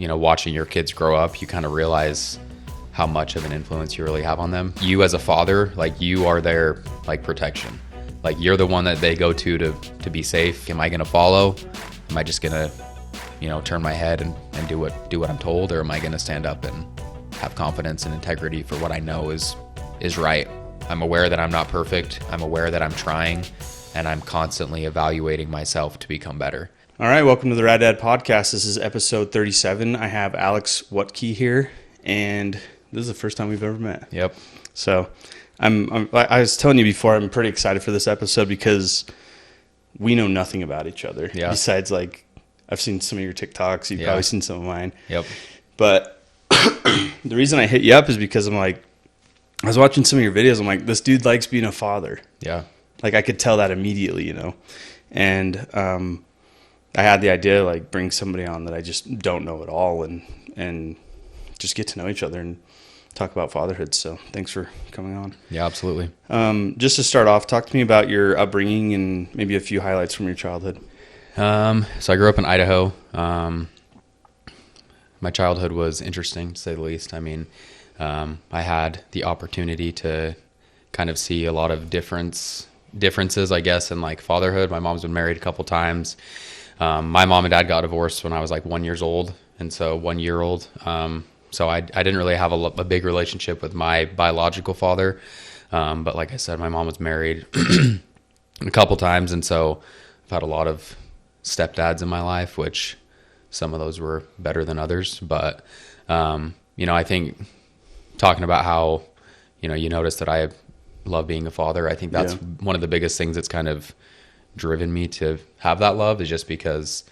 watching your kids grow up, you kind of realize how much of an influence you really have on them. You as a father, like, you are their like protection. Like, you're the one that they go to be safe. Am I going to follow? Am I just going to, turn my head and do what I'm told? Or am I going to stand up and have confidence and integrity for what I know is right? I'm aware that I'm not perfect. I'm aware that I'm trying, and I'm constantly evaluating myself to become better. All right, welcome to the Rad Dad Podcast. This is episode 37. I have Alex Wuttke here, and this is the first time we've ever met. Yep. So I was telling you before, I'm pretty excited for this episode because we know nothing about each other. Yeah. Besides, like, I've seen some of your TikToks. You've probably seen some of mine. Yep. But the reason I hit you up is because I'm like, I was watching some of your videos. I'm like, this dude likes being a father. Yeah. Like, I could tell that immediately, And I had the idea to, like, bring somebody on that I just don't know at all and just get to know each other and talk about fatherhood. So thanks for coming on. Yeah, absolutely. Just to start off, talk to me about your upbringing and maybe a few highlights from your childhood. So I grew up in Idaho. My childhood was interesting, to say the least. I mean, I had the opportunity to kind of see a lot of differences, I guess, in like fatherhood. My mom's been married a couple times. My mom and dad got divorced when I was like 1 year old. And so 1 year old. So I didn't really have a big relationship with my biological father. But like I said, my mom was married a couple times. And so I've had a lot of stepdads in my life, which some of those were better than others. But, I think talking about how, you notice that I love being a father. I think that's one of the biggest things that's kind of driven me to have that love, is just because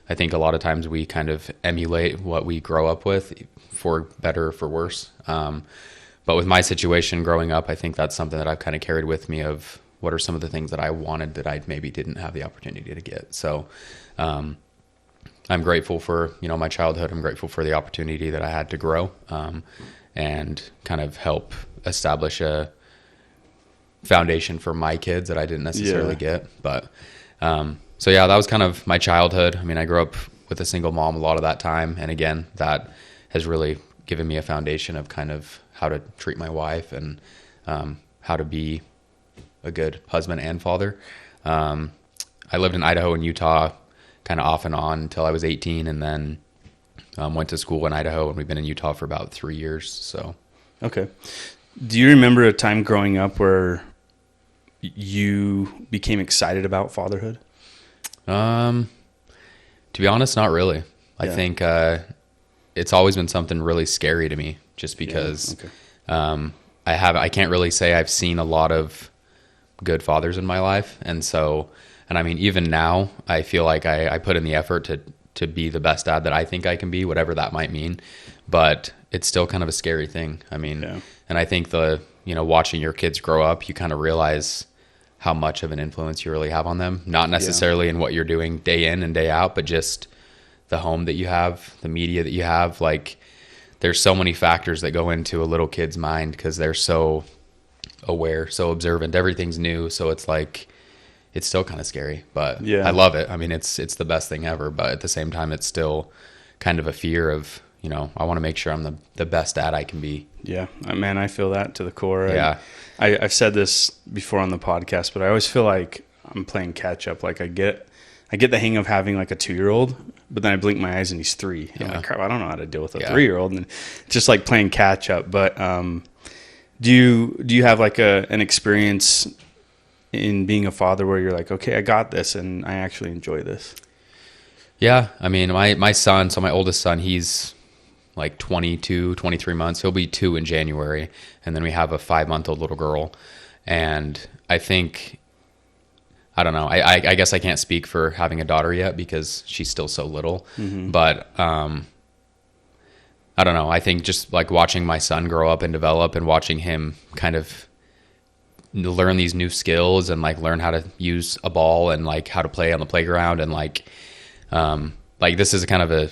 I think a lot of times we kind of emulate what we grow up with, for better or for worse. But with my situation growing up, I think that's something that I've kind of carried with me of what are some of the things that I wanted that I maybe didn't have the opportunity to get. So I'm grateful for, my childhood. I'm grateful for the opportunity that I had to grow and kind of help establish a foundation for my kids that I didn't necessarily get. But so that was kind of my childhood. I mean, I grew up with a single mom a lot of that time, and again, that has really given me a foundation of kind of how to treat my wife and how to be a good husband and father. I lived in Idaho and Utah kind of off and on until I was 18, and then went to school in Idaho, and we've been in Utah for about 3 years. So okay. Do you remember a time growing up where you became excited about fatherhood? To be honest, not really. I think it's always been something really scary to me, just because I can't really say I've seen a lot of good fathers in my life. And I mean, even now, I feel like I put in the effort to be the best dad that I think I can be, whatever that might mean. But it's still kind of a scary thing. I mean, and I think watching your kids grow up, you kind of realize how much of an influence you really have on them. Not necessarily in what you're doing day in and day out, but just the home that you have, the media that you have. Like, there's so many factors that go into a little kid's mind because they're so aware, so observant. Everything's new. So it's like, it's still kind of scary, but I love it. I mean, it's the best thing ever, but at the same time, it's still kind of a fear of, I want to make sure I'm the best dad I can be. Yeah, man, I feel that to the core. Yeah. I've said this before on the podcast, but I always feel like I'm playing catch up. Like, I get the hang of having like a 2-year-old, but then I blink my eyes and he's 3. I'm like, crap, I don't know how to deal with a 3-year-old, and just like playing catch up. But do you have like an experience in being a father where you're like, okay, I got this and I actually enjoy this? Yeah. I mean, my son, so my oldest son, he's like 22, 23 months. He'll be 2 in January. And then we have a 5-month-old little girl. And I think, I don't know, I guess I can't speak for having a daughter yet because she's still so little. Mm-hmm. But I don't know. I think just like watching my son grow up and develop and watching him kind of learn these new skills and like learn how to use a ball and like how to play on the playground. And like this is kind of a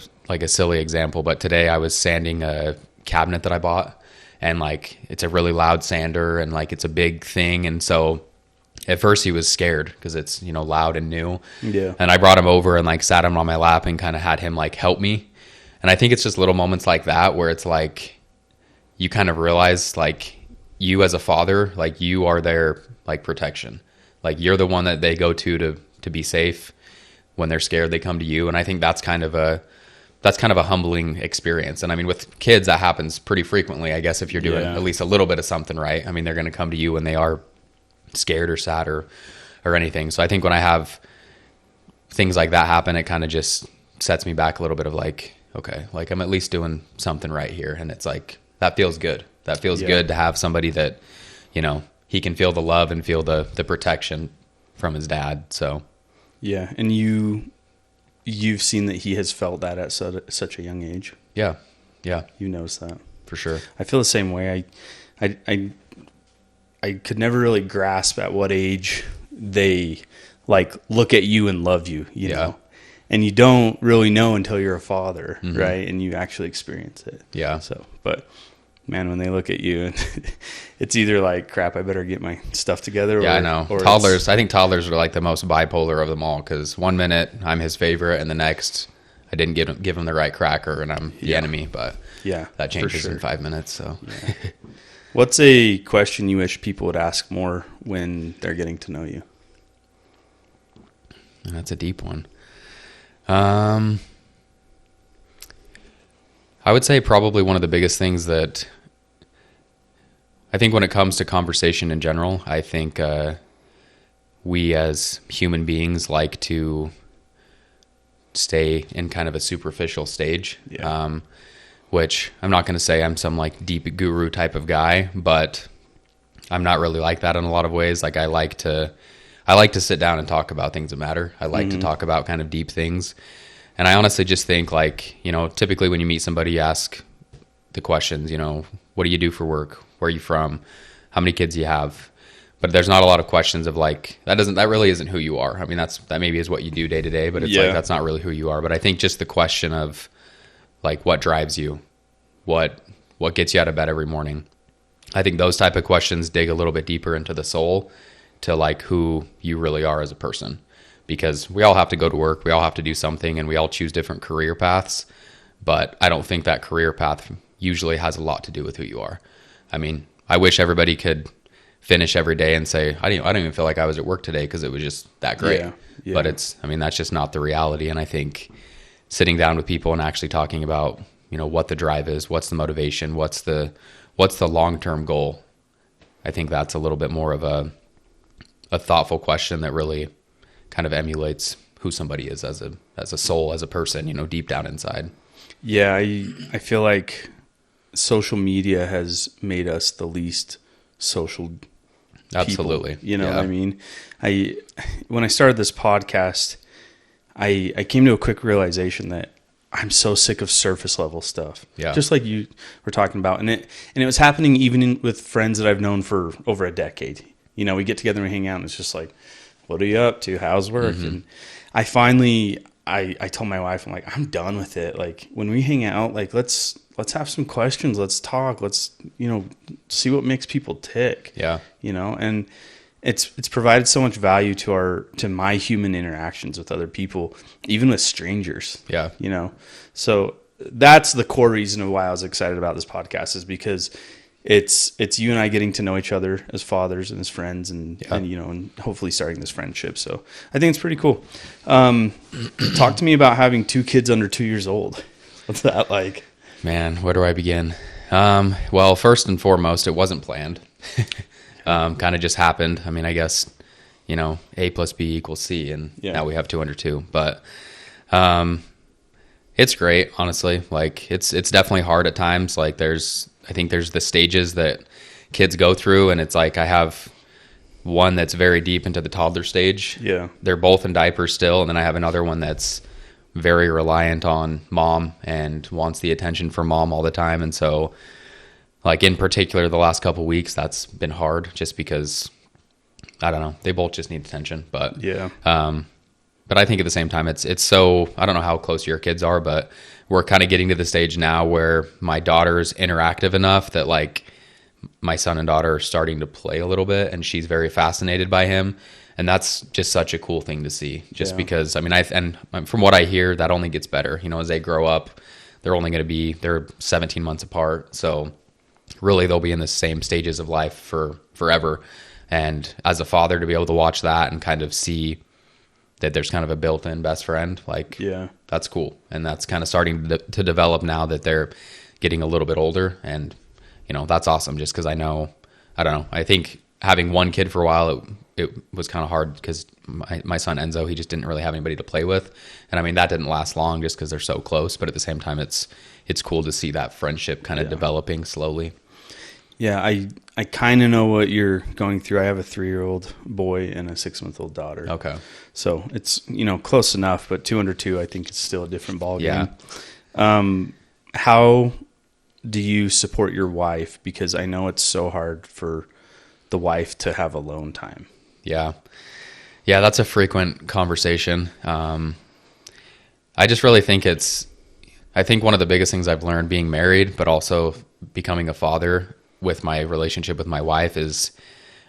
silly example, but today I was sanding a cabinet that I bought, and like, it's a really loud sander and like, it's a big thing. And so at first he was scared because it's, loud and new. Yeah. And I brought him over and like sat him on my lap and kind of had him like help me. And I think it's just little moments like that where it's like you kind of realize like you as a father, like you are their like protection. Like you're the one that they go to be safe. When they're scared, they come to you. And I think that's kind of a humbling experience. And I mean, with kids, that happens pretty frequently, I guess, if you're doing at least a little bit of something right. I mean, they're going to come to you when they are scared or sad or anything. So I think when I have things like that happen, it kind of just sets me back a little bit of like, okay, like I'm at least doing something right here. And it's like, that feels good. That feels good to have somebody that, you know, he can feel the love and feel the protection from his dad. So, yeah. And you've seen that he has felt that at such a young age. Yeah. Yeah. You noticed that. For sure. I feel the same way. I could never really grasp at what age they like look at you and love you, you know? And you don't really know until you're a father, right? And you actually experience it. Yeah. So, but man, when they look at you, and it's either like, crap, I better get my stuff together. Yeah, I know. Toddlers, I think toddlers are like the most bipolar of them all, because one minute I'm his favorite, and the next I didn't give him the right cracker, and I'm the enemy. But that changes in 5 minutes. So, what's a question you wish people would ask more when they're getting to know you? That's a deep one. I would say probably one of the biggest things that I think when it comes to conversation in general, I think we as human beings like to stay in kind of a superficial stage, which I'm not going to say I'm some like deep guru type of guy, but I'm not really like that in a lot of ways. Like I like to sit down and talk about things that matter. I like to talk about kind of deep things. And I honestly just think like, you know, typically when you meet somebody, you ask the questions, you know, what do you do for work? Where are you from? How many kids do you have? But there's not a lot of questions of like, that really isn't who you are. I mean, that maybe is what you do day to day, but it's like, that's not really who you are. But I think just the question of like, what drives you? What gets you out of bed every morning? I think those type of questions dig a little bit deeper into the soul to like who you really are as a person, because we all have to go to work. We all have to do something, and we all choose different career paths. But I don't think that career path usually has a lot to do with who you are. I mean, I wish everybody could finish every day and say, I don't even feel like I was at work today because it was just that great. Yeah. But that's just not the reality. And I think sitting down with people and actually talking about, you know, what the drive is, what's the motivation, what's the long-term goal. I think that's a little bit more of a thoughtful question that really kind of emulates who somebody is as a soul, as a person, you know, deep down inside. Yeah. I feel like social media has made us the least social Absolutely. People, you know what I mean? When I started this podcast, I came to a quick realization that I'm so sick of surface level stuff. Yeah. Just like you were talking about. And it was happening even with friends that I've known for over a decade. You know, we get together and hang out and it's just like, what are you up to? How's work? And I finally, I told my wife, I'm like, I'm done with it. Like when we hang out, like, let's have some questions. Let's talk. Let's, you know, see what makes people tick. Yeah. You know, and it's provided so much value to my human interactions with other people, even with strangers. Yeah. You know, so that's the core reason of why I was excited about this podcast, is because it's you and I getting to know each other as fathers and as friends, and you know, and hopefully starting this friendship. So I think it's pretty cool. Talk to me about having 2 kids under 2 years old. What's that like? Man, where do I begin? Well, first and foremost, it wasn't planned. Kind of just happened. I mean, I guess, you know, A plus B equals C, and now we have 2 under 2. But it's great, honestly. Like it's definitely hard at times. Like I think there's the stages that kids go through, and it's like I have one that's very deep into the toddler stage. Yeah. They're both in diapers still, and then I have another one that's very reliant on mom and wants the attention from mom all the time. And so, like in particular, the last couple of weeks, that's been hard just because, I don't know, they both just need attention. But but I think at the same time, it's so, I don't know how close your kids are, but we're kind of getting to the stage now where my daughter's interactive enough that like my son and daughter are starting to play a little bit, and she's very fascinated by him. And that's just such a cool thing to see, just because, I mean, and from what I hear, that only gets better, you know, as they grow up. they're 17 months apart. So really they'll be in the same stages of life for forever. And as a father, to be able to watch that and kind of see that there's kind of a built-in best friend, like, that's cool. And that's kind of starting to develop now that they're getting a little bit older. And, that's awesome, just because I don't know. I think having one kid for a while, it was kind of hard because my son Enzo, he just didn't really have anybody to play with. And I mean, that didn't last long just because they're so close. But at the same time, it's cool to see that friendship kind of developing slowly. Yeah, I kind of know what you're going through. I have a 3-year-old boy and a 6-month-old daughter. Okay. So it's, close enough, but 2 under 2, I think it's still a different ballgame. Yeah. How do you support your wife? Because I know it's so hard for the wife to have alone time. Yeah. Yeah, that's a frequent conversation. I just really think I think one of the biggest things I've learned being married, but also becoming a father with my relationship with my wife, is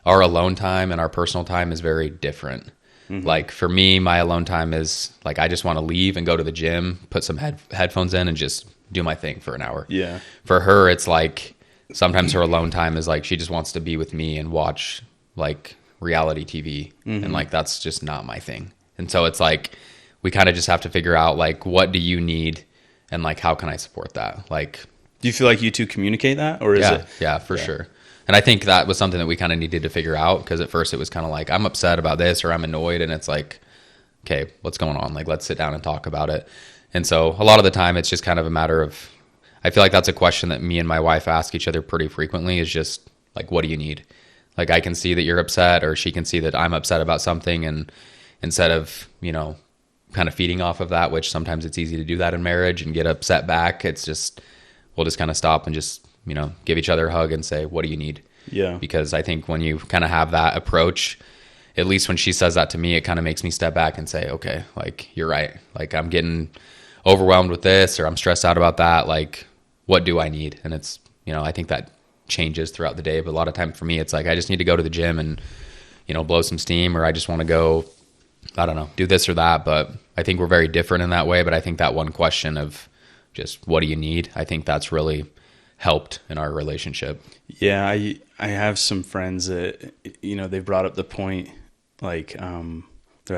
our alone time and our personal time is very different. Mm-hmm. Like for me, my alone time is like, I just want to leave and go to the gym, put some headphones in and just do my thing for an hour. Yeah. For her, it's like, sometimes her alone time is like, she just wants to be with me and watch like reality TV. Mm-hmm. And like, that's just not my thing. And so it's like, we kind of just have to figure out like, what do you need? And like, how can I support that? Like, do you feel like you two communicate that, or is it? Yeah, for sure. And I think that was something that we kind of needed to figure out, because at first it was kind of like, I'm upset about this or I'm annoyed. And it's like, okay, what's going on? Like, let's sit down and talk about it. And so a lot of the time it's just kind of a matter of, I feel like that's a question that me and my wife ask each other pretty frequently, is just like, what do you need? Like, I can see that you're upset, or she can see that I'm upset about something. And instead of, kind of feeding off of that, which sometimes it's easy to do that in marriage and get upset back, it's just, we'll just kind of stop and just, give each other a hug and say, what do you need? Yeah. Because I think when you kind of have that approach, at least when she says that to me, it kind of makes me step back and say, okay, like, you're right. Like, I'm getting overwhelmed with this, or I'm stressed out about that. Like, what do I need? And it's, I think that changes throughout the day. But a lot of time for me, it's like, I just need to go to the gym and, blow some steam, or I just want to go, I don't know, do this or that. But I think we're very different in that way. But I think that one question of just, what do you need? I think that's really helped in our relationship. Yeah. I have some friends that, they brought up the point, like, they're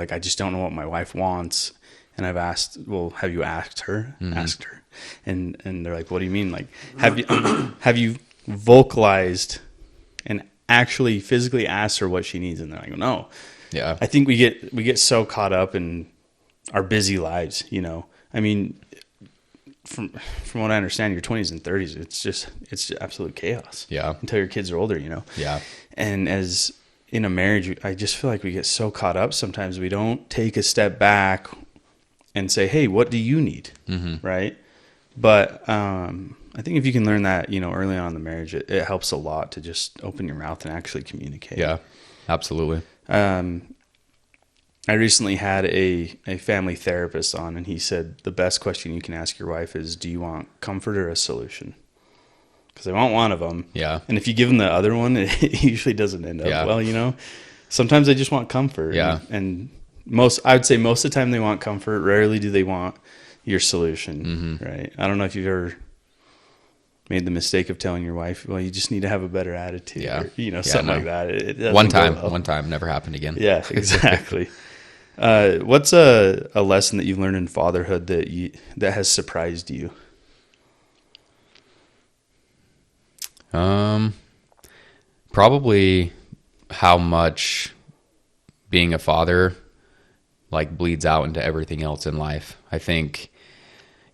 like, I just don't know what my wife wants. And I've asked, well, have you asked her? Mm-hmm. Asked her. And they're like, what do you mean? Like, have you vocalized and actually physically asked her what she needs? And they're like, no. Yeah. I think we get so caught up in our busy lives, I mean, from what I understand, your 20s and 30s, it's absolute chaos. Yeah. Until your kids are older, Yeah. And as in a marriage, I just feel like we get so caught up. Sometimes we don't take a step back and say, hey, what do you need? Mm-hmm. Right. But I think if you can learn that, early on in the marriage, it helps a lot to just open your mouth and actually communicate. Yeah, absolutely. I recently had a family therapist on, and he said the best question you can ask your wife is, do you want comfort or a solution? Because they want one of them. Yeah. And if you give them the other one, it usually doesn't end up well, Sometimes they just want comfort. Yeah. And I would say most of the time they want comfort. Rarely do they want your solution, mm-hmm. right? I don't know if you've ever made the mistake of telling your wife, well, you just need to have a better attitude, or, something like that. It one time, never happened again. Yeah, exactly. What's a lesson that you've learned in fatherhood that has surprised you? Probably how much being a father like bleeds out into everything else in life. I think,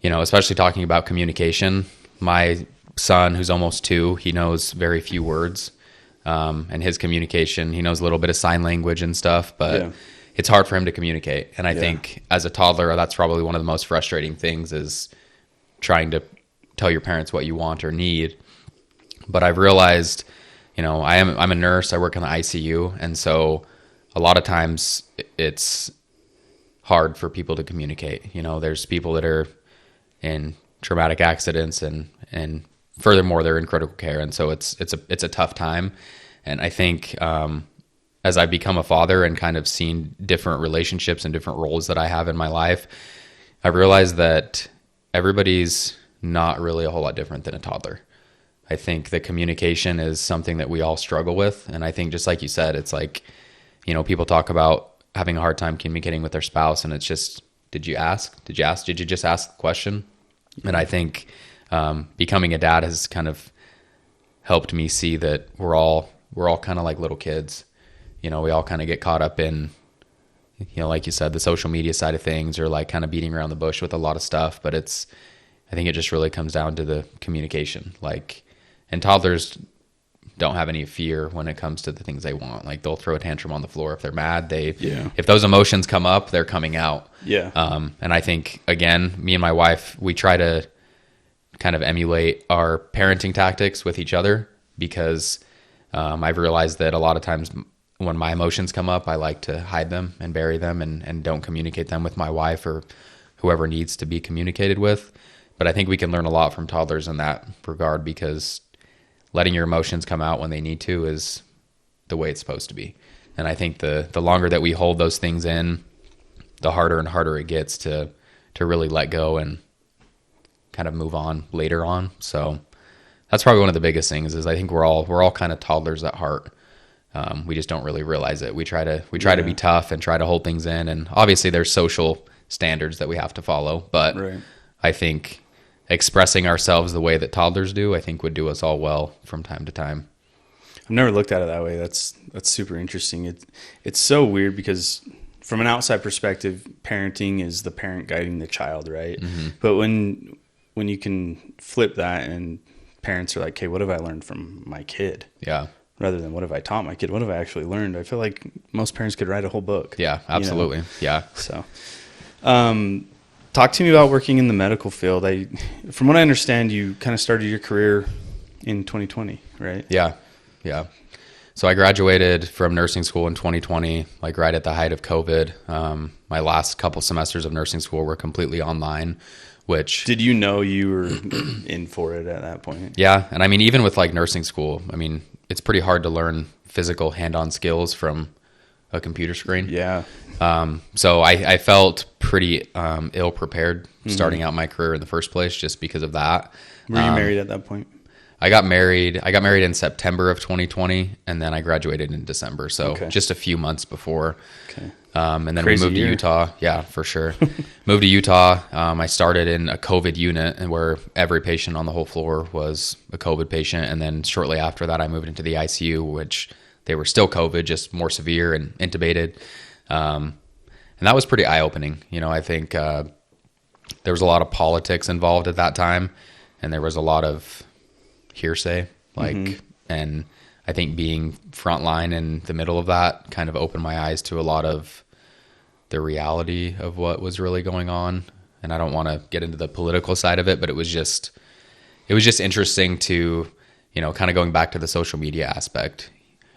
especially talking about communication, my son, who's almost 2, he knows very few words. And his communication, he knows a little bit of sign language and stuff, but it's hard for him to communicate. And I think as a toddler, that's probably one of the most frustrating things, is trying to tell your parents what you want or need. But I've realized, I'm a nurse, I work in the ICU. And so a lot of times it's hard for people to communicate. There's people that are in traumatic accidents and furthermore, they're in critical care. And so it's a tough time. And I think, as I've become a father and kind of seen different relationships and different roles that I have in my life, I've realized that everybody's not really a whole lot different than a toddler. I think the communication is something that we all struggle with. And I think just like you said, it's like, people talk about having a hard time communicating with their spouse, and it's just, did you ask? Did you just ask the question? And I think becoming a dad has kind of helped me see that we're all kind of like little kids. We all kind of get caught up in, like you said, the social media side of things, or like kind of beating around the bush with a lot of stuff. But I think it just really comes down to the communication. And toddlers don't have any fear when it comes to the things they want. Like, they'll throw a tantrum on the floor if they're mad. If those emotions come up, they're coming out. Yeah. And I think, again, me and my wife, we try to kind of emulate our parenting tactics with each other, because I've realized that a lot of times when my emotions come up, I like to hide them and bury them and don't communicate them with my wife or whoever needs to be communicated with. But I think we can learn a lot from toddlers in that regard, because letting your emotions come out when they need to is the way it's supposed to be. And I think the longer that we hold those things in, the harder and harder it gets to really let go and kind of move on later on. So that's probably one of the biggest things, is I think we're all kind of toddlers at heart. We just don't really realize it. We try to be tough and try to hold things in. And obviously there's social standards that we have to follow, but right. I think expressing ourselves the way that toddlers do, I think would do us all well from time to time. I've never looked at it that way. That's super interesting. It's so weird, because from an outside perspective, parenting is the parent guiding the child, right? Mm-hmm. But when you can flip that and parents are like, hey, what have I learned from my kid? Yeah. Rather than what have I taught my kid? What have I actually learned? I feel like most parents could write a whole book. Yeah, absolutely. Yeah. So, talk to me about working in the medical field. From what I understand, you kind of started your career in 2020, right? Yeah. Yeah. So I graduated from nursing school in 2020, like right at the height of COVID. My last couple semesters of nursing school were completely online, which... Did you know you were in for it at that point? Yeah. And I mean, even with like nursing school, I mean, it's pretty hard to learn physical hand-on skills from a computer screen. Yeah. So I felt pretty ill prepared starting out my career in the first place, just because of that. Were you married at that point? I got married in September of 2020, and then I graduated in December. So just a few months before. Okay. And then we moved to Utah. Yeah, for sure. Moved to Utah. I started in a COVID unit, and where every patient on the whole floor was a COVID patient. And then shortly after that, I moved into the ICU, which they were still COVID, just more severe and intubated. And that was pretty eye-opening. I think there was a lot of politics involved at that time, and there was a lot of hearsay, and I think being frontline in the middle of that kind of opened my eyes to a lot of the reality of what was really going on. And I don't want to get into the political side of it, but it was just interesting to, kind of going back to the social media aspect.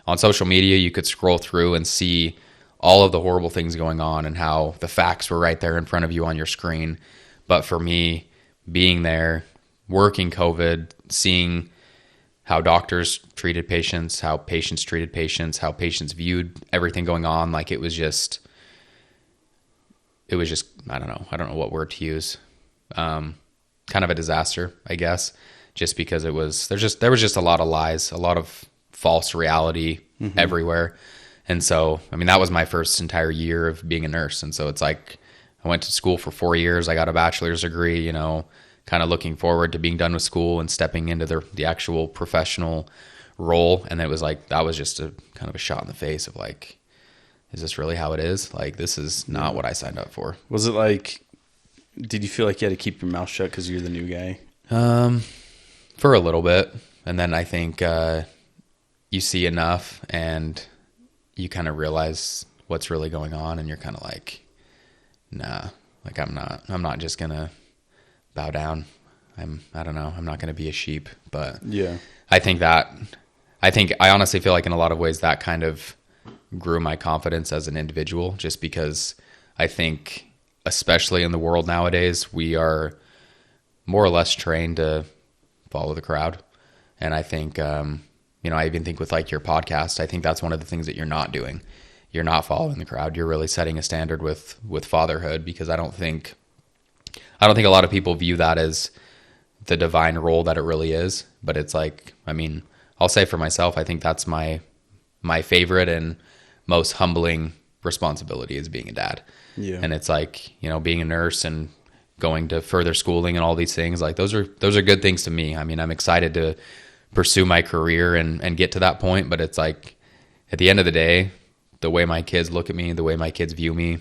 On social media, you could scroll through and see all of the horrible things going on and how the facts were right there in front of you on your screen. But for me, being there, working COVID, seeing how doctors treated patients, how patients treated patients, how patients viewed everything going on, like it was just, I don't know what word to use. Kind of a disaster, I guess, just because there was just a lot of lies, a lot of false reality everywhere. And so, I mean, that was my first entire year of being a nurse. And so it's like, I went to school for 4 years. I got a bachelor's degree, kind of looking forward to being done with school and stepping into the actual professional role. And it was like, that was just a kind of a shot in the face of like, is this really how it is? Like, this is not what I signed up for. Was it like, did you feel like you had to keep your mouth shut because you're the new guy? For a little bit. And then I think you see enough and you kind of realize what's really going on, and you're kind of like, nah, like I'm not just going to bow down. I don't know. I'm not going to be a sheep, but yeah, I honestly feel like in a lot of ways that kind of grew my confidence as an individual, just because I think, especially in the world nowadays, we are more or less trained to follow the crowd. And I think, I even think with like your podcast, I think that's one of the things that you're not doing. You're not following the crowd. You're really setting a standard with fatherhood, because I don't think a lot of people view that as the divine role that it really is. But it's like, I mean, I'll say for myself, I think that's my favorite and most humbling responsibility is being a dad. Yeah. And it's like, you know, being a nurse and going to further schooling and all these things, like those are good things to me. I mean, I'm excited to pursue my career and get to that point, but it's like at the end of the day, the way my kids look at me, the way my kids view me,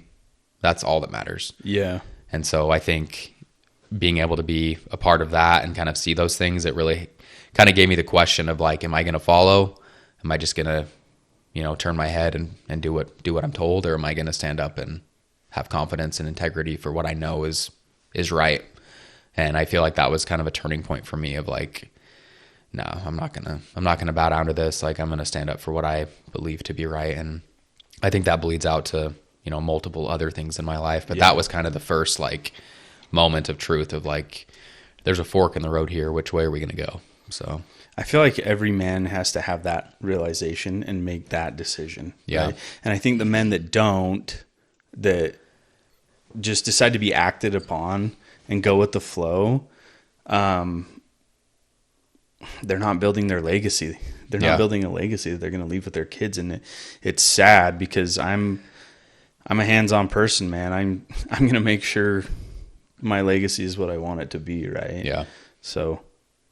that's all that matters. Yeah. And so I think being able to be a part of that and kind of see those things, it really kind of gave me the question of like, am I going to follow? Am I just going to, you know, turn my head and do what I'm told? Or am I going to stand up and have confidence and integrity for what I know is right? And I feel like that was kind of a turning point for me of like, no, I'm not gonna bow down to this. Like, I'm going to stand up for what I believe to be right. And I think that bleeds out to, you know, multiple other things in my life. But that was kind of the first like moment of truth of like, there's a fork in the road here. Which way are we going to go? So I feel like every man has to have that realization and make that decision. Yeah. Right? And I think the men that don't, that just decide to be acted upon and go with the flow, they're not building their legacy. They're not building a legacy that they're going to leave with their kids. And it's sad because I'm a hands-on person, man. I'm going to make sure my legacy is what I want it to be. Right. Yeah. So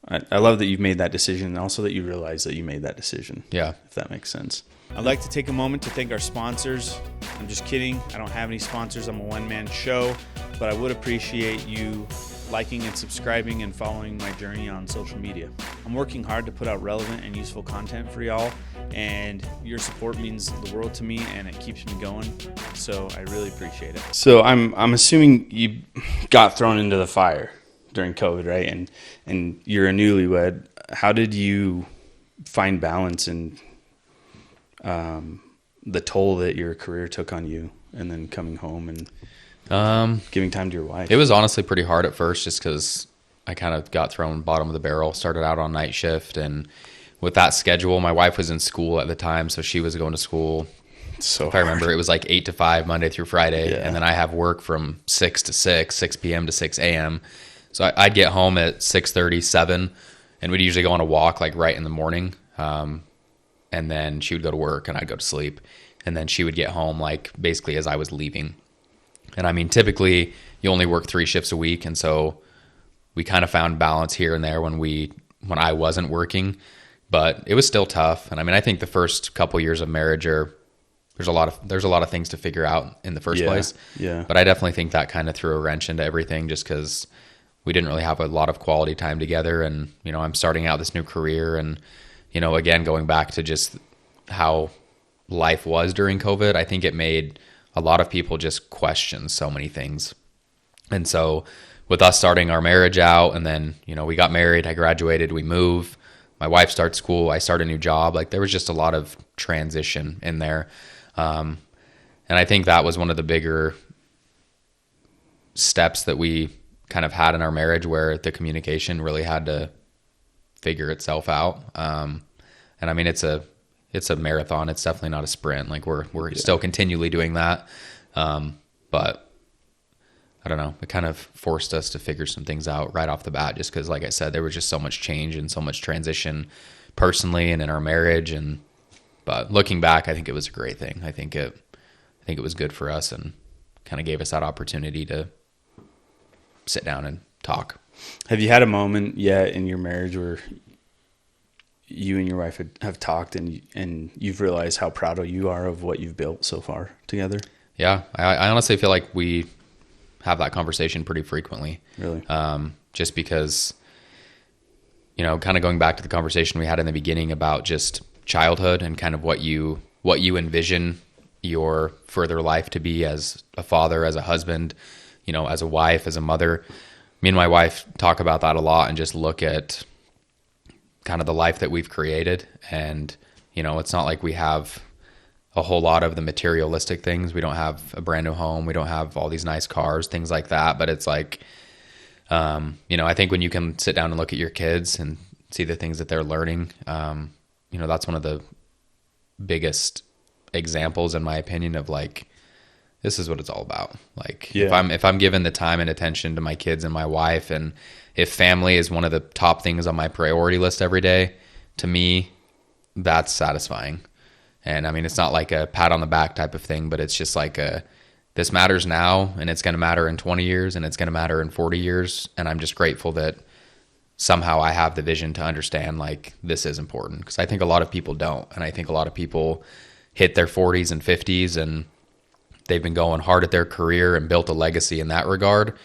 I love that you've made that decision, and also that you realize that you made that decision. Yeah. If that makes sense. I'd like to take a moment to thank our sponsors. I'm just kidding. I don't have any sponsors. I'm a one-man show, but I would appreciate you liking and subscribing and following my journey on social media. I'm working hard to put out relevant and useful content for y'all, and your support means the world to me, and it keeps me going. So I really appreciate it. So I'm assuming you got thrown into the fire during COVID, right? And you're a newlywed. How did you find balance in the toll that your career took on you, and then coming home and giving time to your wife? It was honestly pretty hard at first, just because I kind of got thrown bottom of the barrel. Started out on night shift, and with that schedule, my wife was in school at the time, so she was going to school. So if I remember, it was like 8 to 5 Monday through Friday, Yeah. and then I have work from 6 to 6 p.m. to 6 a.m. So I'd get home at 6:30, 7, and we'd usually go on a walk like right in the morning. And then she would go to work and I'd go to sleep. And then she would get home like basically as I was leaving. And I mean, typically you only work 3 shifts a week. And so we kind of found balance here and there when I wasn't working, but it was still tough. And I mean, I think the first couple years of marriage there's a lot of things to figure out in the first place. Yeah. But I definitely think that kind of threw a wrench into everything, just because we didn't really have a lot of quality time together. And, you know, I'm starting out this new career, and, you know, again, going back to just how life was during COVID, I think it made a lot of people just question so many things. And so with us starting our marriage out, and then, you know, we got married, I graduated, we moved, my wife starts school, I start a new job. Like, there was just a lot of transition in there. And I think that was one of the bigger steps that we kind of had in our marriage, where the communication really had to figure itself out. And I mean, it's a marathon. It's definitely not a sprint. Like, we're still continually doing that. But I don't know, it kind of forced us to figure some things out right off the bat, just because, like I said, there was just so much change and so much transition personally and in our marriage. But looking back, I think it was a great thing. I think it was good for us, and kind of gave us that opportunity to sit down and talk. Have you had a moment yet in your marriage where you and your wife have talked and you've realized how proud you are of what you've built so far together? Yeah, I honestly feel like we have that conversation pretty frequently. Really? Just because, you know, kind of going back to the conversation we had in the beginning about just childhood and kind of what you envision your further life to be as a father, as a husband, you know, as a wife, as a mother. Me and my wife talk about that a lot, and just look at kind of the life that we've created. And, you know, it's not like we have a whole lot of the materialistic things. We don't have a brand new home. We don't have all these nice cars, things like that. But it's like, you know, I think when you can sit down and look at your kids and see the things that they're learning, you know, that's one of the biggest examples, in my opinion, of like this is what it's all about. Like Yeah. if I'm giving the time and attention to my kids and my wife, and if family is one of the top things on my priority list every day, to me, that's satisfying. And I mean, it's not like a pat on the back type of thing, but it's just like this matters now, and it's going to matter in 20 years, and it's going to matter in 40 years. And I'm just grateful that somehow I have the vision to understand like this is important, because I think a lot of people don't. And I think a lot of people hit their 40s and 50s and they've been going hard at their career and built a legacy in that regard,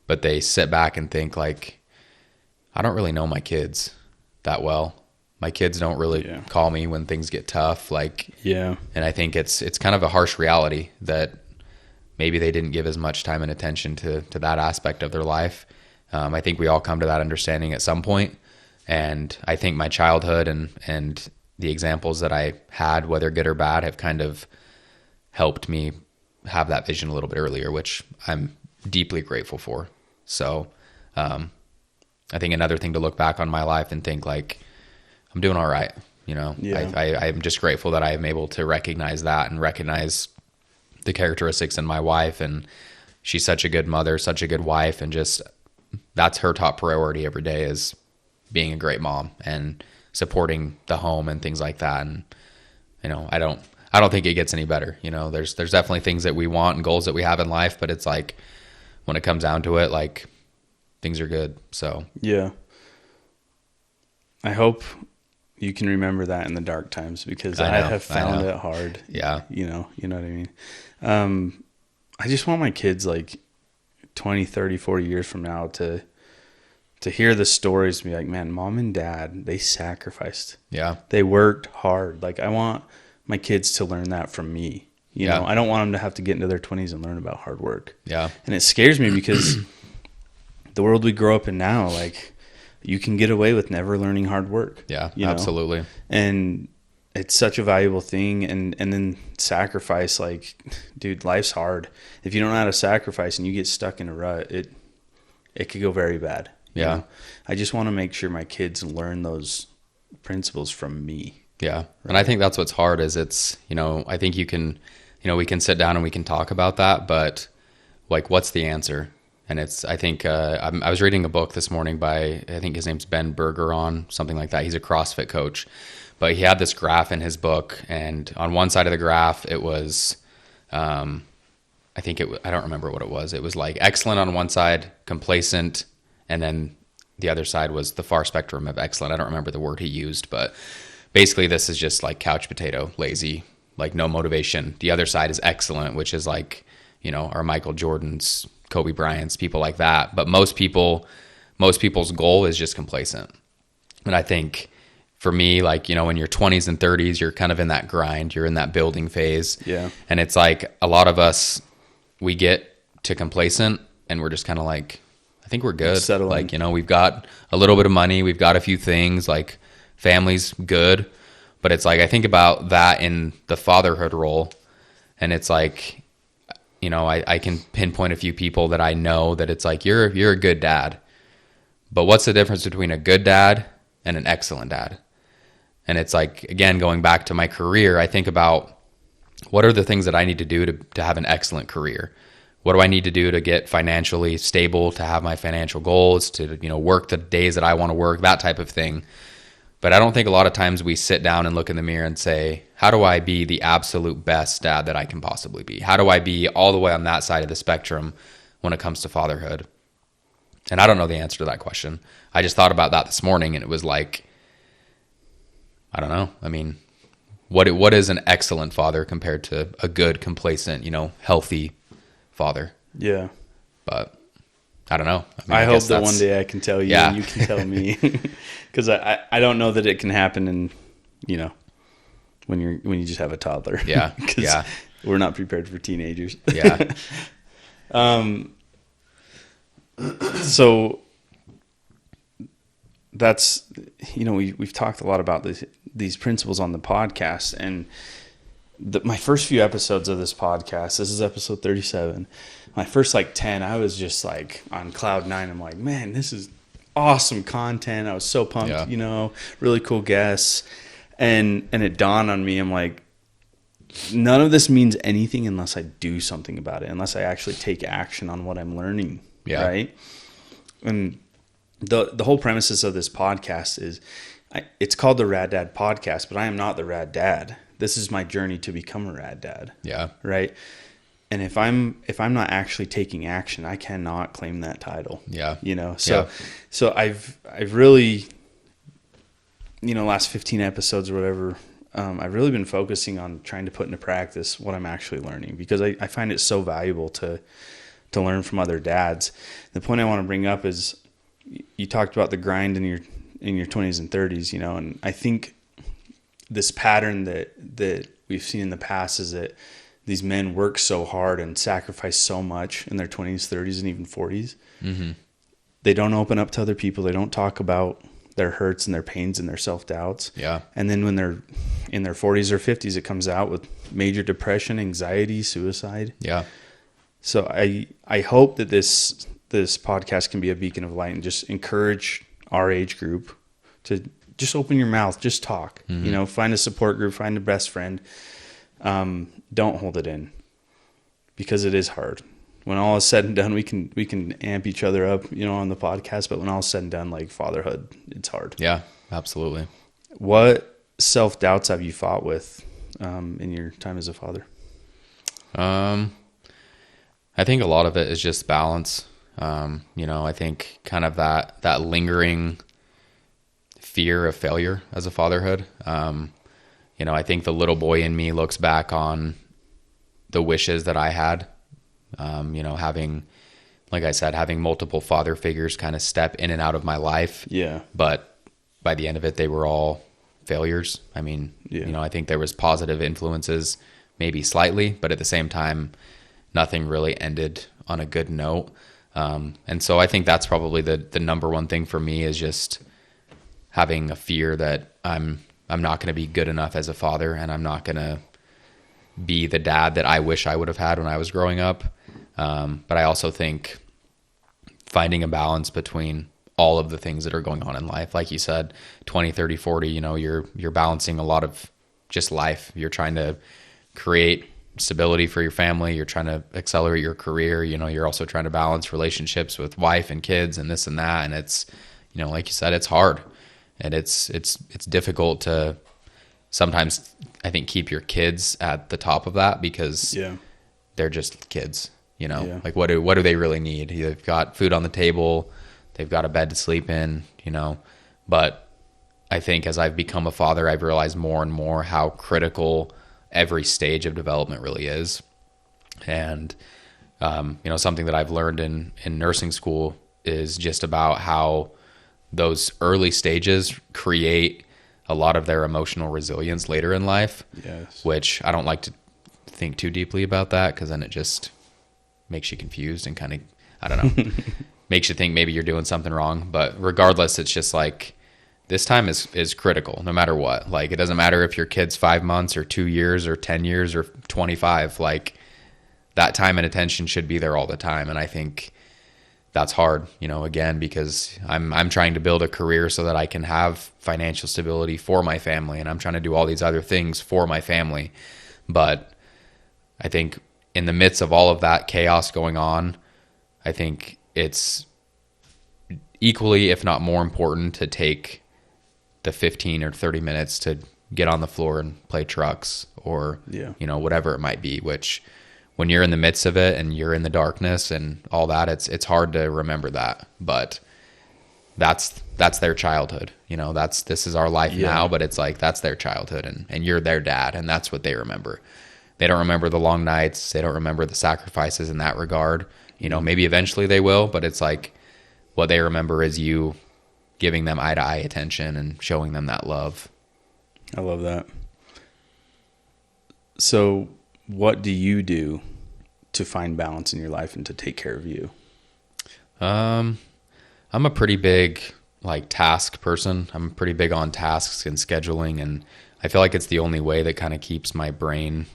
but they sit back and think like, I don't really know my kids that well. My kids don't really call me when things get tough. Like, and I think it's kind of a harsh reality that maybe they didn't give as much time and attention to that aspect of their life. I think we all come to that understanding at some point. And I think my childhood and the examples that I had, whether good or bad, have kind of helped me have that vision a little bit earlier, which I'm deeply grateful for. So, I think another thing to look back on my life and think like, I'm doing all right. You know, I'm just grateful that I am able to recognize that and recognize the characteristics in my wife. And she's such a good mother, such a good wife. And just, that's her top priority every day, is being a great mom and supporting the home and things like that. And, you know, I don't think it gets any better. You know, there's definitely things that we want and goals that we have in life, but it's like, when it comes down to it, like, things are good. So, yeah. I hope you can remember that in the dark times, because I have found it hard. Yeah. You know what I mean? I just want my kids like 20, 30, 40 years from now to hear the stories and be like, man, mom and dad, they sacrificed. Yeah. They worked hard. Like, I want my kids to learn that from me. You know, I don't want them to have to get into their 20s and learn about hard work. Yeah. And it scares me because the world we grow up in now, like, you can get away with never learning hard work. Yeah, you know? absolutely. And it's such a valuable thing. And then sacrifice, like, dude, life's hard. If you don't know how to sacrifice and you get stuck in a rut, it could go very bad. Yeah. You know? I just want to make sure my kids learn those principles from me. Yeah. Right. And I think that's what's hard, is it's, you know, I think you can, you know, we can sit down and we can talk about that, but like, what's the answer? And it's, I think, I was reading a book this morning by, I think his name's Ben Bergeron, something like that. He's a CrossFit coach, but he had this graph in his book, and on one side of the graph, it was, I don't remember what it was. It was like excellent on one side, complacent, and then the other side was the far spectrum of excellent. I don't remember the word he used, but basically this is just like couch potato, lazy, like no motivation. The other side is excellent, which is like, you know, our Michael Jordans, Kobe Bryant's, people like that. But most people's goal is just complacent. And I think for me, like, you know, in your 20s and 30s, you're kind of in that grind, you're in that building phase. Yeah. And it's like a lot of us, we get to complacent and we're just kind of like, I think we're good. Settling. Like, you know, we've got a little bit of money, we've got a few things, like family's good. But it's like, I think about that in the fatherhood role, and it's like, you know, I can pinpoint a few people that I know that it's like, you're a good dad, but what's the difference between a good dad and an excellent dad? And it's like, again, going back to my career, I think about what are the things that I need to do to have an excellent career? What do I need to do to get financially stable, to have my financial goals, to, you know, work the days that I want to work, that type of thing. But I don't think a lot of times we sit down and look in the mirror and say, how do I be the absolute best dad that I can possibly be? How do I be all the way on that side of the spectrum when it comes to fatherhood? And I don't know the answer to that question. I just thought about that this morning, and it was like, I don't know. I mean, what is an excellent father compared to a good, complacent, you know, healthy father? Yeah. But I don't know. I hope that one day I can tell you and you can tell me, because I don't know that it can happen in, you know, when you just have a toddler. Yeah. Because we're not prepared for teenagers. Yeah. So that's, you know, we've talked a lot about these principles on the podcast, and my first few episodes of this podcast, this is episode 37. My first like 10, I was just like on cloud 9. I'm like, man, this is awesome content. I was so pumped, you know, really cool guests. And it dawned on me, I'm like, none of this means anything unless I do something about it, unless I actually take action on what I'm learning. Yeah. Right. And the whole premises of this podcast is it's called the Rad Dad Podcast, but I am not the Rad Dad. This is my journey to become a Rad Dad. Yeah. Right. And if I'm not actually taking action, I cannot claim that title. Yeah. So I've really, last 15 episodes or whatever, I've really been focusing on trying to put into practice what I'm actually learning, because I find it so valuable to learn from other dads. The point I want to bring up is you talked about the grind in your 20s and 30s, and I think this pattern that we've seen in the past is that these men work so hard and sacrifice so much in their 20s, 30s, and even 40s. Mm-hmm. They don't open up to other people. They don't talk about their hurts and their pains and their self-doubts. Yeah. And then when they're in their 40s or 50s, it comes out with major depression, anxiety, suicide. Yeah. So I hope that this podcast can be a beacon of light and just encourage our age group to just open your mouth, just talk. Mm-hmm. Find a support group, find a best friend. Don't hold it in, because it is hard. When all is said and done, we can amp each other up, on the podcast. But when all is said and done, like fatherhood, it's hard. Yeah, absolutely. What self-doubts have you fought with in your time as a father? I think a lot of it is just balance. I think kind of that lingering fear of failure as a fatherhood. I think the little boy in me looks back on the wishes that I had, having, like I said, having multiple father figures kind of step in and out of my life. Yeah. But by the end of it, they were all failures. I mean, I think there was positive influences, maybe slightly, but at the same time, nothing really ended on a good note. And so I think that's probably the number one thing for me, is just having a fear that I'm not going to be good enough as a father, and I'm not going to be the dad that I wish I would have had when I was growing up. But I also think finding a balance between all of the things that are going on in life, like you said, 20, 30, 40, you're balancing a lot of just life. You're trying to create stability for your family. You're trying to accelerate your career. You're also trying to balance relationships with wife and kids and this and that. And it's, like you said, it's hard. And it's difficult to sometimes, I think, keep your kids at the top of that, because they're just kids, like what do they really need? They've got food on the table, they've got a bed to sleep in, but I think as I've become a father, I've realized more and more how critical every stage of development really is. And, something that I've learned in nursing school is just about how those early stages create a lot of their emotional resilience later in life. Yes. Which I don't like to think too deeply about that, because then it just makes you confused and kind of, I don't know, makes you think maybe you're doing something wrong. But regardless, it's just like, this time is critical no matter what. Like, it doesn't matter if your kid's 5 months or 2 years or 10 years or 25, like that time and attention should be there all the time. And I think that's hard, again, because I'm trying to build a career so that I can have financial stability for my family, and I'm trying to do all these other things for my family. But I think in the midst of all of that chaos going on, I think it's equally, if not more important, to take the 15 or 30 minutes to get on the floor and play trucks or, whatever it might be, which when you're in the midst of it and you're in the darkness and all that, it's hard to remember that. But that's their childhood. This is our life now, but it's like, that's their childhood, and you're their dad, and that's what they remember. They don't remember the long nights. They don't remember the sacrifices in that regard. Maybe eventually they will, but it's like, what they remember is you giving them eye-to-eye attention and showing them that love. I love that. So what do you do to find balance in your life and to take care of you? I'm a pretty big task person. I'm pretty big on tasks and scheduling, and I feel like it's the only way that kind of keeps my brain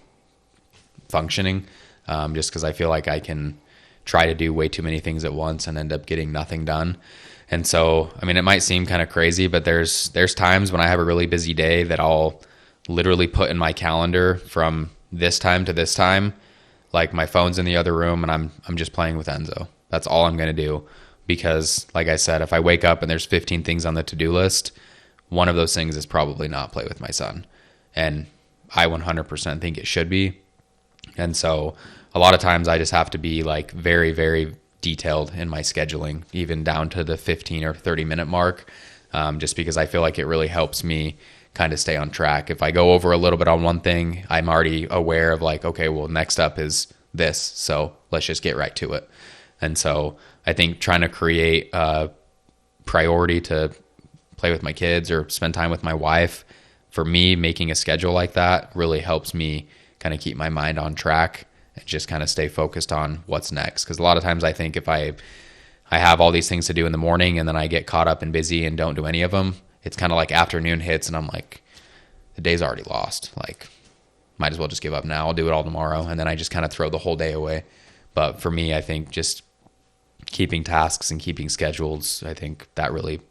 functioning, just because I feel like I can try to do way too many things at once and end up getting nothing done. And so, I mean, it might seem kind of crazy, but there's times when I have a really busy day that I'll literally put in my calendar from this time to this time, like my phone's in the other room and I'm just playing with Enzo. That's all I'm going to do. Because like I said, if I wake up and there's 15 things on the to-do list, one of those things is probably not play with my son. And I 100% think it should be. And so a lot of times I just have to be like very, very detailed in my scheduling, even down to the 15 or 30 minute mark, just because I feel like it really helps me kind of stay on track. If I go over a little bit on one thing, I'm already aware of like, okay, well, next up is this. So let's just get right to it. And so I think trying to create a priority to play with my kids or spend time with my wife, for me, making a schedule like that really helps me kind of keep my mind on track and just kind of stay focused on what's next. Because a lot of times I think if I have all these things to do in the morning and then I get caught up and busy and don't do any of them, it's kind of like afternoon hits and I'm like, the day's already lost. Like, might as well just give up now. I'll do it all tomorrow. And then I just kind of throw the whole day away. But for me, I think just keeping tasks and keeping schedules, I think that really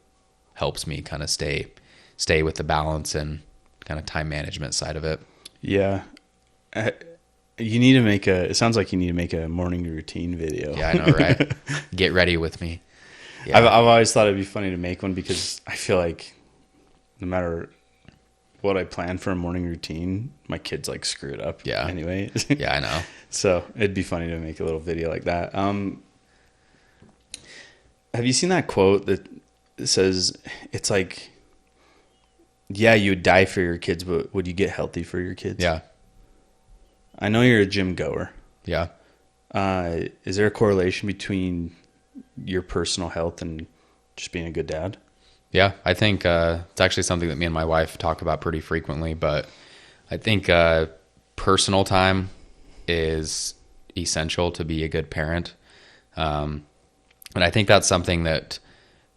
helps me kind of stay with the balance and kind of time management side of it. Yeah. You need to it sounds like you need to make a morning routine video. Yeah, I know, right? Get ready with me. Yeah. I've always thought it'd be funny to make one because I feel like no matter what I plan for a morning routine, my kids like screw it up. Yeah. Anyway. Yeah, I know. So it'd be funny to make a little video like that. Have you seen that quote that says, it's like, yeah, you would die for your kids, but would you get healthy for your kids? Yeah. I know you're a gym goer. Yeah. Is there a correlation between your personal health and just being a good dad? Yeah, I think it's actually something that me and my wife talk about pretty frequently, but I think personal time is essential to be a good parent. And I think that's something that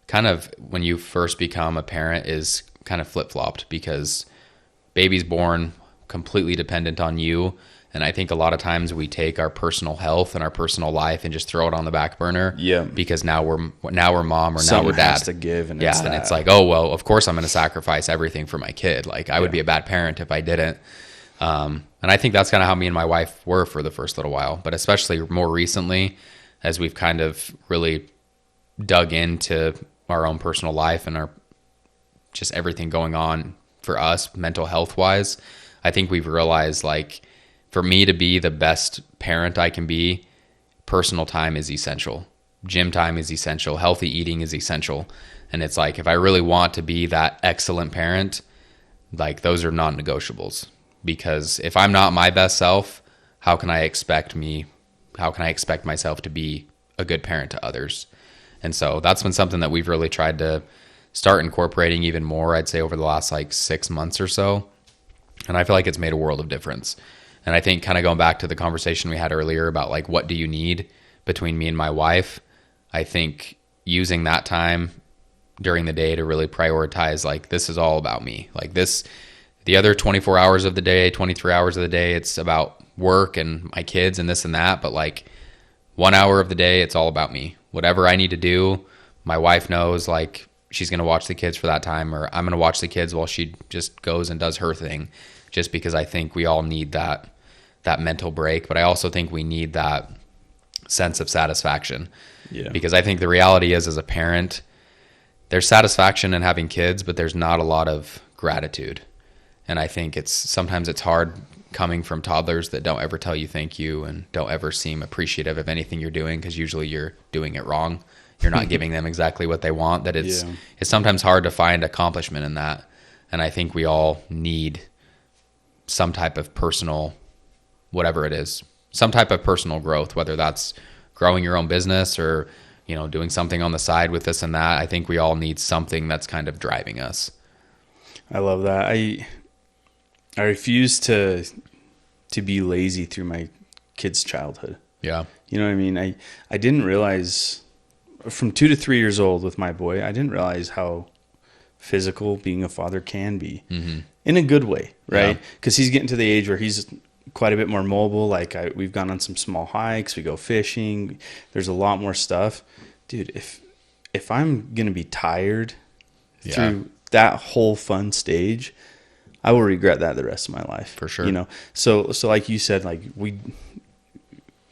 kind of when you first become a parent is kind of flip-flopped because baby's born completely dependent on you. And I think a lot of times we take our personal health and our personal life and just throw it on the back burner. Yeah. Because now we're mom or Something now we're dad. Has to give, and it's like, oh well, of course I'm going to sacrifice everything for my kid. Like I would be a bad parent if I didn't. And I think that's kind of how me and my wife were for the first little while, but especially more recently, as we've kind of really dug into our own personal life and our just everything going on for us mental health wise, I think we've realized like, for me to be the best parent I can be, personal time is essential. Gym time is essential. Healthy eating is essential. And it's like, if I really want to be that excellent parent, like those are non-negotiables. Because if I'm not my best self, how can I expect myself to be a good parent to others? And so that's been something that we've really tried to start incorporating even more, I'd say over the last like 6 months or so. And I feel like it's made a world of difference. And I think kind of going back to the conversation we had earlier about like, what do you need between me and my wife? I think using that time during the day to really prioritize, like, this is all about me. Like the other 24 hours of the day, 23 hours of the day, it's about work and my kids and this and that. But like 1 hour of the day, it's all about me. Whatever I need to do, my wife knows like she's going to watch the kids for that time, or I'm going to watch the kids while she just goes and does her thing, just because I think we all need that mental break. But I also think we need that sense of satisfaction. Yeah. Because I think the reality is, as a parent, there's satisfaction in having kids, but there's not a lot of gratitude. And I think sometimes it's hard coming from toddlers that don't ever tell you thank you and don't ever seem appreciative of anything you're doing, because usually you're doing it wrong. You're not giving them exactly what they want. That it's sometimes hard to find accomplishment in that. And I think we all need some type of personal, whatever it is, some type of personal growth, whether that's growing your own business or, doing something on the side with this and that. I think we all need something that's kind of driving us. I love that. I refuse to be lazy through my kids' childhood. Yeah. You know what I mean? I didn't realize from 2 to 3 years old with my boy, I didn't realize how physical being a father can be in a good way, right? Because he's getting to the age where he's quite a bit more mobile. Like we've gone on some small hikes, we go fishing. There's a lot more stuff. Dude, if I'm going to be tired through that whole fun stage, I will regret that the rest of my life. For sure. You know, so like you said, like we,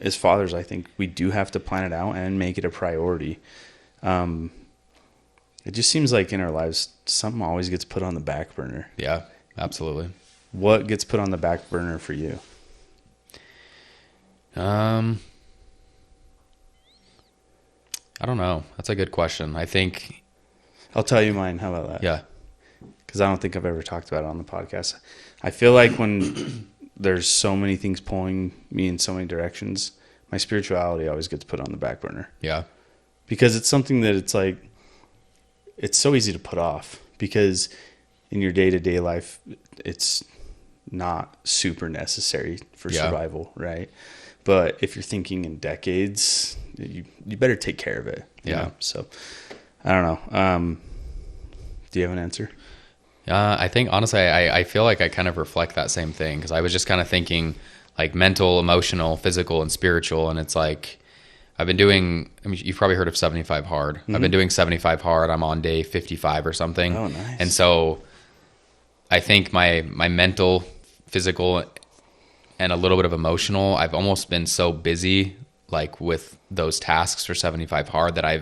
as fathers, I think we do have to plan it out and make it a priority. It just seems like in our lives, something always gets put on the back burner. Yeah, absolutely. What gets put on the back burner for you? I don't know. That's a good question. I think I'll tell you mine. How about that? Yeah. Because I don't think I've ever talked about it on the podcast. I feel like when there's so many things pulling me in so many directions, my spirituality always gets put on the back burner. Yeah. Because it's something that it's like, it's so easy to put off because in your day-to-day life, it's not super necessary for survival, right? But if you're thinking in decades, you better take care of it. You know? So I don't know. Do you have an answer? I think honestly, I feel like I kind of reflect that same thing because I was just kind of thinking like mental, emotional, physical, and spiritual. And it's like, I've been doing, I mean, you've probably heard of 75 hard. Mm-hmm. I've been doing 75 hard. I'm on day 55 or something. Oh, nice. And so I think my mental, physical, and a little bit of emotional, I've almost been so busy like with those tasks for 75 hard that I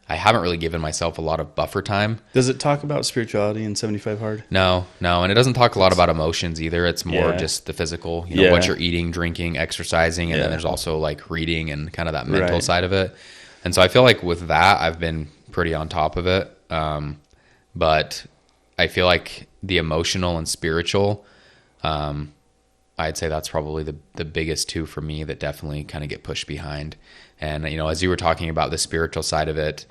haven't really given myself a lot of buffer time. Does it talk about spirituality in 75 hard? No. And it doesn't talk a lot about emotions either. It's more just the physical, you know, what you're eating, drinking, exercising. And then there's also like reading and kind of that mental side of it. And so I feel like with that, I've been pretty on top of it. But I feel like the emotional and spiritual, I'd say that's probably the biggest two for me that definitely kind of get pushed behind. And, you know, as you were talking about the spiritual side of it,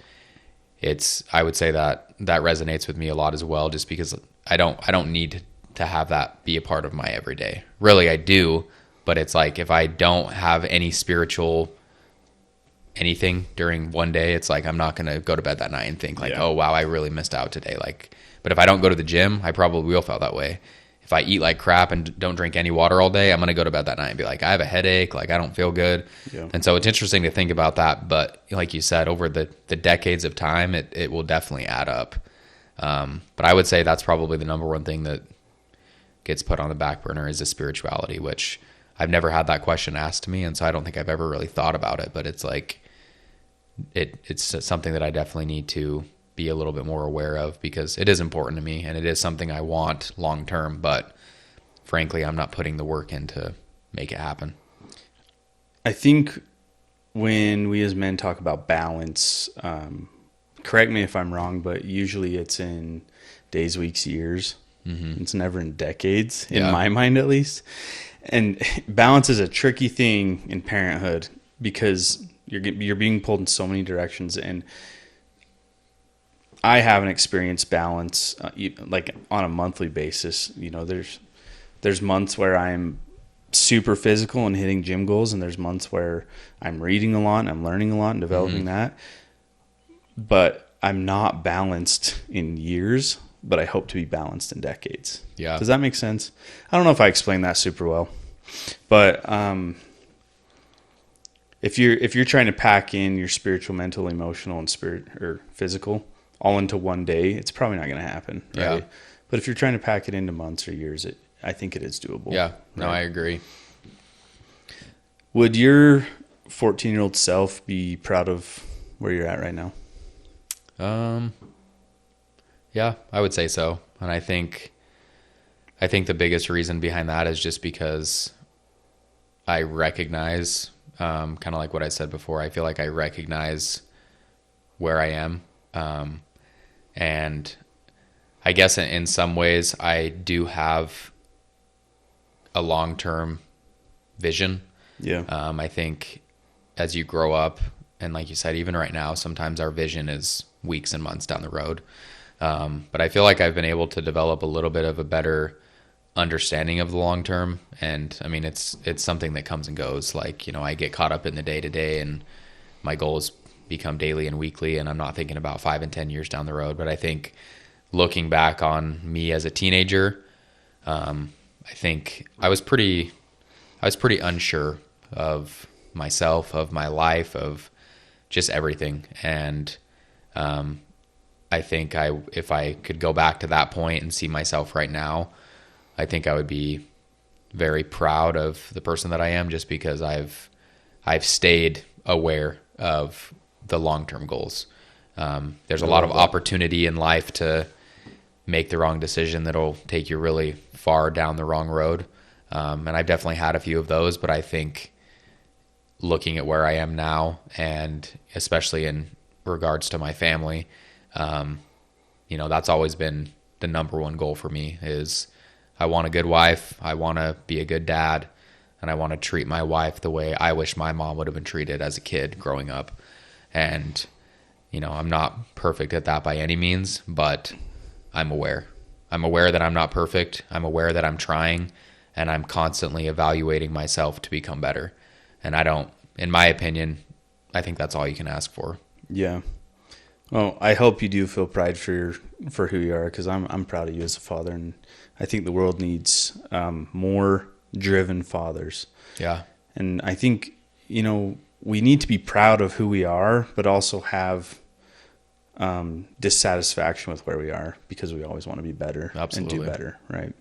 I would say that resonates with me a lot as well, just because I don't need to have that be a part of my everyday. Really, I do, but it's like if I don't have any spiritual anything during one day, it's like I'm not going to go to bed that night and think like, oh, wow, I really missed out today. Like, but if I don't go to the gym, I probably will feel that way. If I eat like crap and don't drink any water all day, I'm going to go to bed that night and be like, I have a headache, like I don't feel good. Yeah. And so it's interesting to think about that. But like you said, over the decades of time, it will definitely add up. But I would say that's probably the number one thing that gets put on the back burner is the spirituality, which I've never had that question asked to me. And so I don't think I've ever really thought about it. But it's like, it's something that I definitely need to be a little bit more aware of because it is important to me and it is something I want long term, but frankly, I'm not putting the work in to make it happen. I think when we as men talk about balance, correct me if I'm wrong, but usually it's in days, weeks, years. Mm-hmm. It's never in decades, in my mind at least. And balance is a tricky thing in parenthood because you're being pulled in so many directions, and I haven't experienced balance like on a monthly basis. You know, there's months where I'm super physical and hitting gym goals, and there's months where I'm reading a lot and I'm learning a lot and developing that. But I'm not balanced in years, but I hope to be balanced in decades. Yeah. Does that make sense? I don't know if I explained that super well, but if you're trying to pack in your spiritual, mental, emotional, and spirit or physical all into one day, it's probably not going to happen. Right? Yeah. But if you're trying to pack it into months or years, I think it is doable. Yeah. No, right? I agree. Would your 14-year-old self be proud of where you're at right now? Yeah, I would say so. And I think the biggest reason behind that is just because I recognize, kind of like what I said before, I feel like I recognize where I am. And I guess in some ways I do have a long-term vision. Yeah. I think as you grow up, and like you said, even right now, sometimes our vision is weeks and months down the road. But I feel like I've been able to develop a little bit of a better understanding of the long term. And I mean, it's something that comes and goes. Like, you know, I get caught up in the day to day and my goals become daily and weekly, and I'm not thinking about 5 and 10 years down the road. But I think looking back on me as a teenager, I think I was pretty unsure of myself, of my life, of just everything. And I think if I could go back to that point and see myself right now, I think I would be very proud of the person that I am, just because I've stayed aware of the long-term goals. There's a lot of opportunity in life to make the wrong decision that'll take you really far down the wrong road. And I've definitely had a few of those, but I think looking at where I am now, and especially in regards to my family, that's always been the number one goal for me. Is I want a good wife, I want to be a good dad, and I want to treat my wife the way I wish my mom would have been treated as a kid growing up. And, I'm not perfect at that by any means, but I'm aware. I'm aware that I'm not perfect. I'm aware that I'm trying, and I'm constantly evaluating myself to become better. And in my opinion, I think that's all you can ask for. Yeah. Well, I hope you do feel pride for who you are, because I'm proud of you as a father, and I think the world needs more driven fathers. Yeah. And I think, we need to be proud of who we are, but also have dissatisfaction with where we are, because we always want to be better. Absolutely. And do better, right?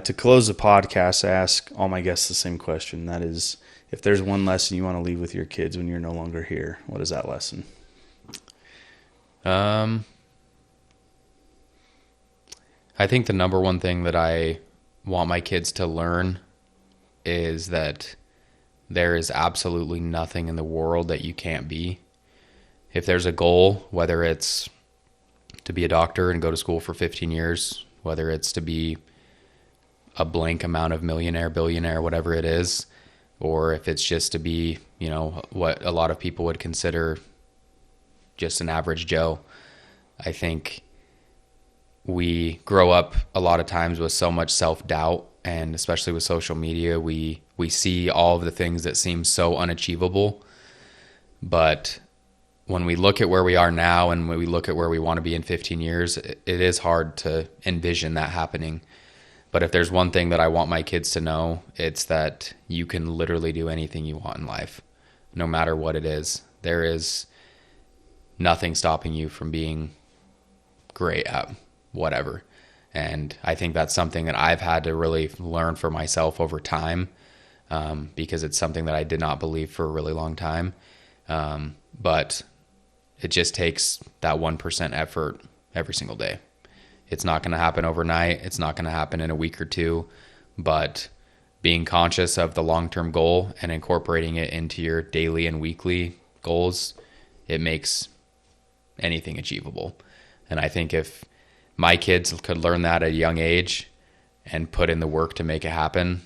To close the podcast, I ask all my guests the same question. That is, if there's one lesson you want to leave with your kids when you're no longer here, what is that lesson? I think the number one thing that I want my kids to learn is that there is absolutely nothing in the world that you can't be. If there's a goal, whether it's to be a doctor and go to school for 15 years, whether it's to be a blank amount of millionaire, billionaire, whatever it is, or if it's just to be, what a lot of people would consider just an average Joe. I think we grow up a lot of times with so much self-doubt, and especially with social media, we see all of the things that seem so unachievable. But when we look at where we are now, and when we look at where we want to be in 15 years, it is hard to envision that happening. But if there's one thing that I want my kids to know, it's that you can literally do anything you want in life, no matter what it is. There is nothing stopping you from being great at whatever. And I think that's something that I've had to really learn for myself over time, because it's something that I did not believe for a really long time. But it just takes that 1% effort every single day. It's not going to happen overnight. It's not going to happen in a week or two, but being conscious of the long-term goal and incorporating it into your daily and weekly goals, it makes anything achievable. And I think if my kids could learn that at a young age and put in the work to make it happen,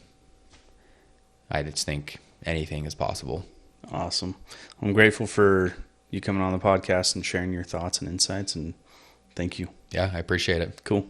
I just think anything is possible. Awesome. I'm grateful for you coming on the podcast and sharing your thoughts and insights, and thank you. Yeah, I appreciate it. Cool.